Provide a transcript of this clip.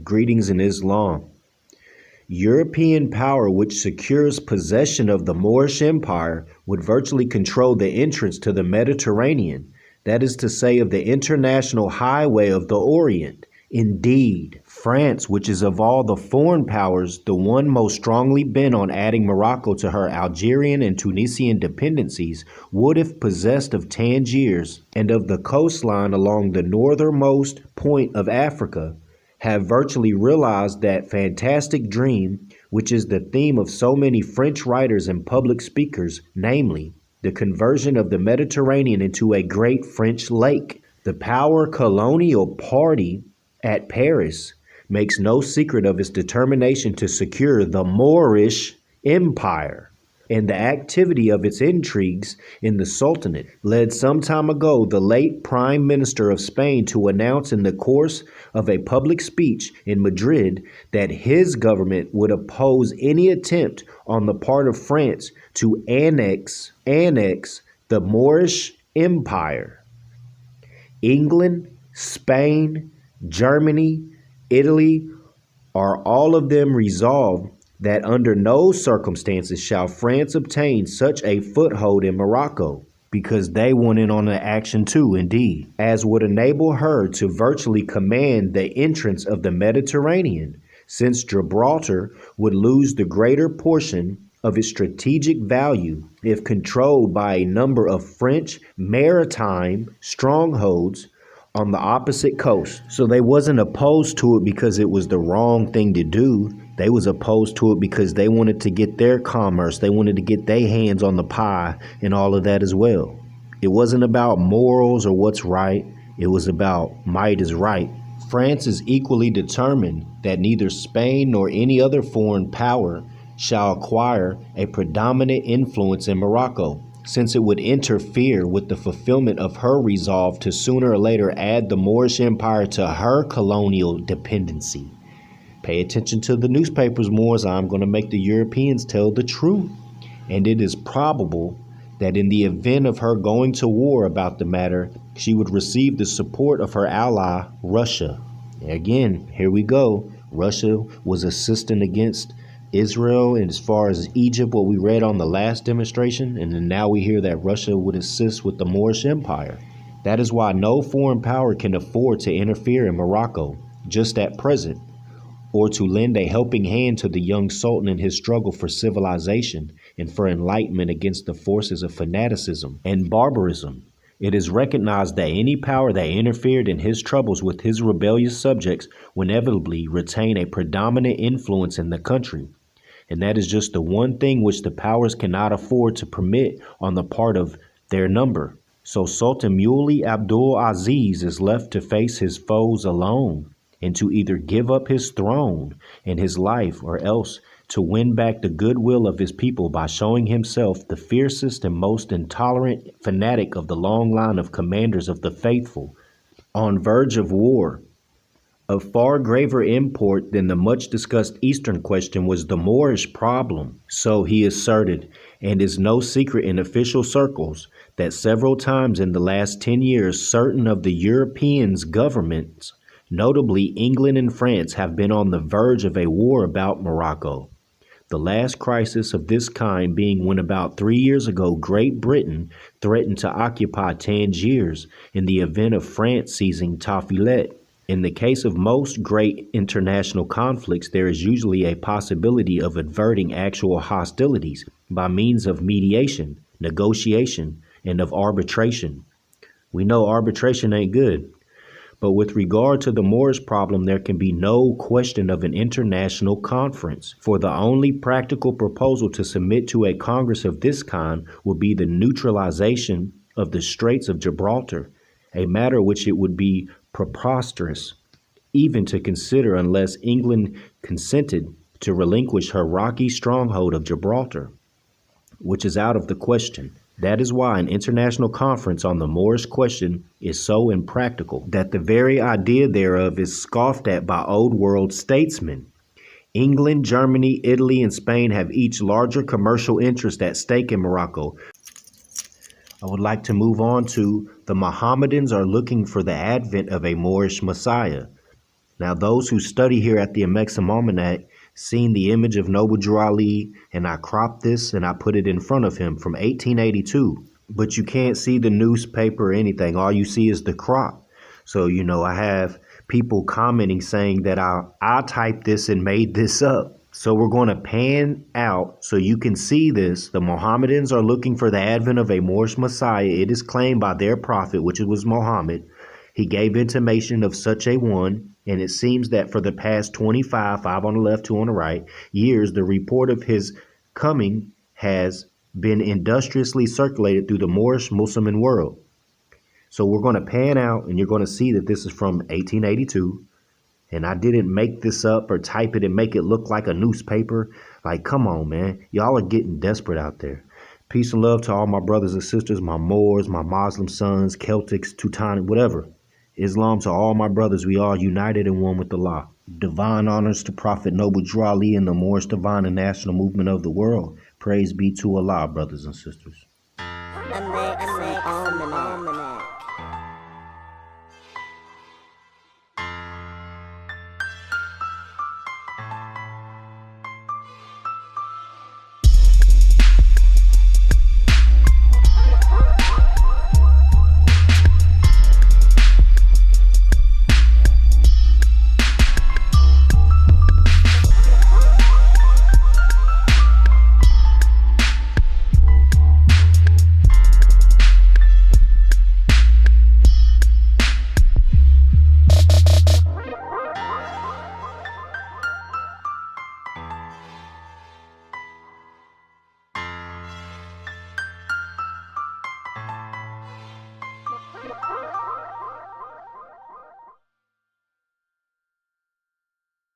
Greetings in Islam. European power which secures possession of the Moorish Empire would virtually control the entrance to the Mediterranean, that is to say, of the international highway of the Orient. Indeed, France, which is of all the foreign powers the one most strongly bent on adding Morocco to her Algerian and Tunisian dependencies, would, if possessed of Tangiers and of the coastline along the northernmost point of Africa, have virtually realized that fantastic dream, which is the theme of so many French writers and public speakers, namely, the conversion of the Mediterranean into a great French lake. The power colonial party at Paris makes no secret of its determination to secure the Moorish Empire, and the activity of its intrigues in the Sultanate led some time ago the late Prime Minister of Spain to announce in the course of a public speech in Madrid that his government would oppose any attempt on the part of France to annex the Moorish Empire. England, Spain, Germany, Italy are all of them resolved that under no circumstances shall France obtain such a foothold in Morocco, because they want in on the action too, indeed, as would enable her to virtually command the entrance of the Mediterranean, since Gibraltar would lose the greater portion of its strategic value if controlled by a number of French maritime strongholds on the opposite coast. So they wasn't opposed to it because it was the wrong thing to do. They was opposed to it because they wanted to get their commerce. They wanted to get their hands on the pie and all of that as well. It wasn't about morals or what's right. It was about might is right. France is equally determined that neither Spain nor any other foreign power shall acquire a predominant influence in Morocco, since it would interfere with the fulfillment of her resolve to sooner or later add the Moorish Empire to her colonial dependency. Pay attention to the newspapers, Moors. I'm going to make the Europeans tell the truth. And it is probable that in the event of her going to war about the matter, she would receive the support of her ally, Russia. Again, here we go. Russia was assisting against Israel, and as far as Egypt, what we read on the last demonstration, and then now we hear that Russia would assist with the Moorish Empire. That is why no foreign power can afford to interfere in Morocco just at present, or to lend a helping hand to the young Sultan in his struggle for civilization and for enlightenment against the forces of fanaticism and barbarism. It is recognized that any power that interfered in his troubles with his rebellious subjects would inevitably retain a predominant influence in the country. And that is just the one thing which the powers cannot afford to permit on the part of their number. So Sultan Muley Abdul Aziz is left to face his foes alone, and to either give up his throne and his life, or else to win back the goodwill of his people by showing himself the fiercest and most intolerant fanatic of the long line of commanders of the faithful, on verge of war. Of far graver import than the much discussed Eastern question was the Moorish problem. So he asserted, and is no secret in official circles, that several times in the last 10 years, certain of the Europeans' governments, notably England and France, have been on the verge of a war about Morocco. The last crisis of this kind being when about 3 years ago, Great Britain threatened to occupy Tangiers in the event of France seizing Tafilet. In the case of most great international conflicts, there is usually a possibility of averting actual hostilities by means of mediation, negotiation, and of arbitration. We know arbitration ain't good. But with regard to the Moorish problem, there can be no question of an international conference, for the only practical proposal to submit to a Congress of this kind would be the neutralization of the Straits of Gibraltar, a matter which it would be preposterous even to consider unless England consented to relinquish her rocky stronghold of Gibraltar, which is out of the question. That is why an international conference on the Moorish question is so impractical that the very idea thereof is scoffed at by old world statesmen. England, Germany, Italy, and Spain have each larger commercial interest at stake in Morocco. I would like to move on to the Mohammedans are looking for the advent of a Moorish Messiah. Now, those who study here at the Amexem Almanac seen the image of Noble Drew Ali, and I cropped this and I put it in front of him from 1882. But you can't see the newspaper or anything. All you see is the crop. So, I have people commenting saying that I typed this and made this up. So we're going to pan out so you can see this. The Mohammedans are looking for the advent of a Moorish Messiah. It is claimed by their prophet, which was Muhammad. He gave intimation of such a one, and it seems that for the past 25, 5 on the left, 2 on the right, years, the report of his coming has been industriously circulated through the Moorish Muslim world. So we're going to pan out, and you're going to see that this is from 1882. And I didn't make this up or type it and make it look like a newspaper. Like, come on, man. Y'all are getting desperate out there. Peace and love to all my brothers and sisters, my Moors, my Muslim sons, Celtics, Teutonic, whatever. Islam to all my brothers. We all united and one with Allah. Divine honors to Prophet Noble Drew Ali and the Moorish divine and national movement of the world. Praise be to Allah, brothers and sisters. Amexem Almanac.